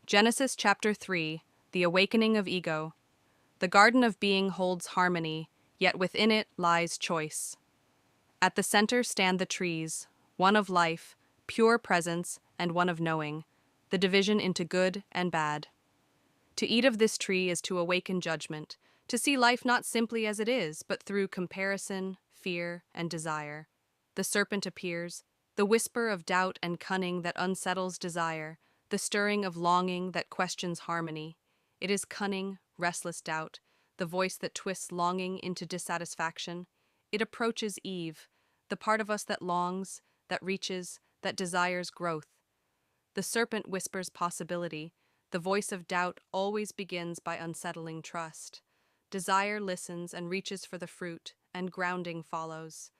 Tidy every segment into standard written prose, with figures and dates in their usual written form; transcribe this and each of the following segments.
Genesis chapter 3, the awakening of ego. The garden of being holds harmony, yet within it lies choice. At the center stand the trees, one of life, pure presence, and one of knowing, the division into good and bad. To eat of this tree is to awaken judgment, to see life not simply as it is, but through comparison, fear, and desire. The serpent appears, the whisper of doubt and cunning that unsettles desire, the stirring of longing that questions harmony. It is cunning, restless doubt, the voice that twists longing into dissatisfaction. It approaches Eve, the part of us that longs, that reaches, that desires growth. The serpent whispers possibility. The voice of doubt always begins by unsettling trust. Desire listens and reaches for the fruit, and grounding follows.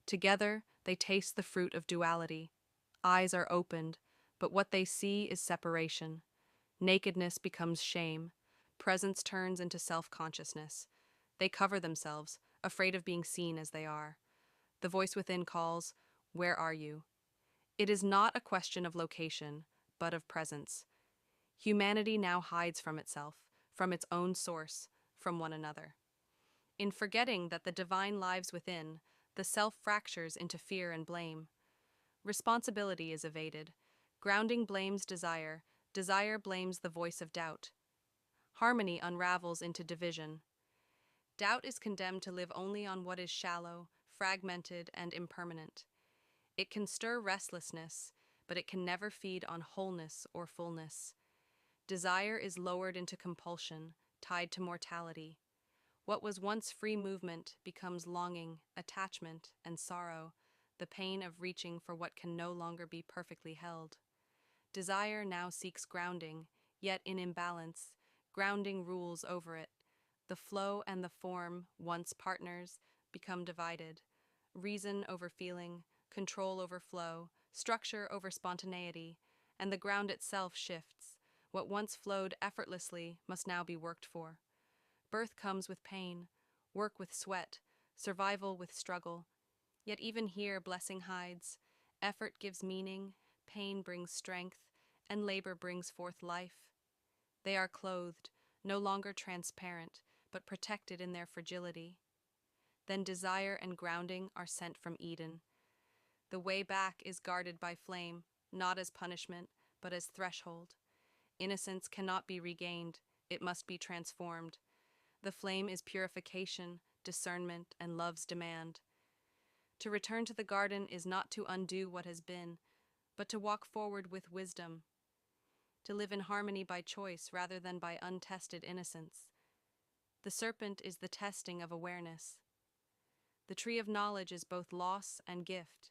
Together, they taste the fruit of duality. Eyes are opened, but what they see is separation. Nakedness becomes shame. Presence turns into self-consciousness. They cover themselves, afraid of being seen as they are. The voice within calls, "Where are you?" It is not a question of location, but of presence. Humanity now hides from itself, from its own source, from one another. In forgetting that the divine lives within, the self fractures into fear and blame. Responsibility is evaded. Grounding blames desire, desire blames the voice of doubt. Harmony unravels into division. Doubt is condemned to live only on what is shallow, fragmented, and impermanent. It can stir restlessness, but it can never feed on wholeness or fullness. Desire is lowered into compulsion, tied to mortality. What was once free movement becomes longing, attachment, and sorrow, the pain of reaching for what can no longer be perfectly held. Desire now seeks grounding, yet in imbalance, grounding rules over it. The flow and the form, once partners, become divided. Reason over feeling, control over flow, structure over spontaneity, and the ground itself shifts. What once flowed effortlessly must now be worked for. Birth comes with pain, work with sweat, survival with struggle. Yet even here blessing hides. Effort gives meaning, pain brings strength, and labor brings forth life. They are clothed, no longer transparent, but protected in their fragility. Then desire and grounding are sent from Eden. The way back is guarded by flame, not as punishment, but as threshold. Innocence cannot be regained, it must be transformed. The flame is purification, discernment, and love's demand. To return to the garden is not to undo what has been, but to walk forward with wisdom. To live in harmony by choice rather than by untested innocence. The serpent is the testing of awareness. The tree of knowledge is both loss and gift.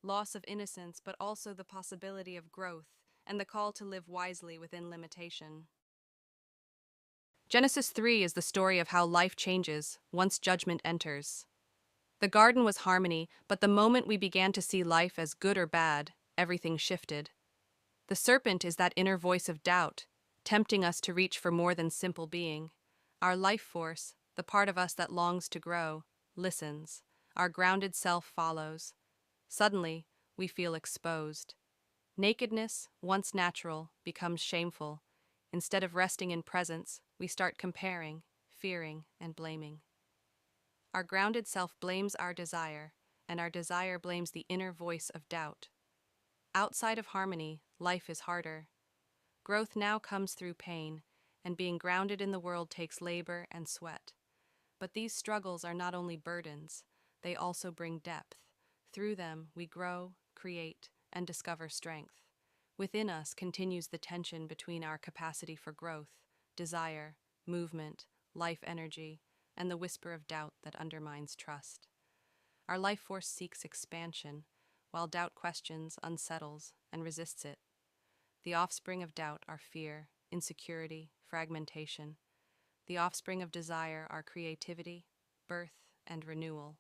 Loss of innocence, but also the possibility of growth, and the call to live wisely within limitation. Genesis 3 is the story of how life changes once judgment enters. The garden was harmony, but the moment we began to see life as good or bad, everything shifted. The serpent is that inner voice of doubt, tempting us to reach for more than simple being. Our life force, the part of us that longs to grow, listens. Our grounded self follows. Suddenly, we feel exposed. Nakedness, once natural, becomes shameful. Instead of resting in presence, we start comparing, fearing, and blaming. Our grounded self blames our desire, and our desire blames the inner voice of doubt. Outside of harmony, life is harder. Growth now comes through pain, and being grounded in the world takes labor and sweat. But these struggles are not only burdens, they also bring depth. Through them, we grow, create, and discover strength. Within us continues the tension between our capacity for growth, desire, movement, life energy, and the whisper of doubt that undermines trust. Our life force seeks expansion, while doubt questions, unsettles, and resists it. The offspring of doubt are fear, insecurity, fragmentation. The offspring of desire are creativity, birth, and renewal.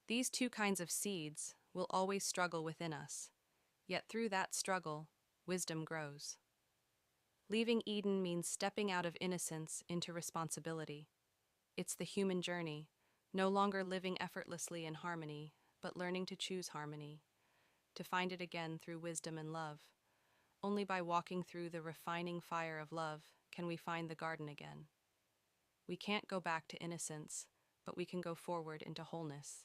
These two kinds of seeds will always struggle within us, yet through that struggle, wisdom grows. Leaving Eden means stepping out of innocence into responsibility. It's the human journey, no longer living effortlessly in harmony, but learning to choose harmony, to find it again through wisdom and love. Only by walking through the refining fire of love can we find the garden again. We can't go back to innocence, but we can go forward into wholeness.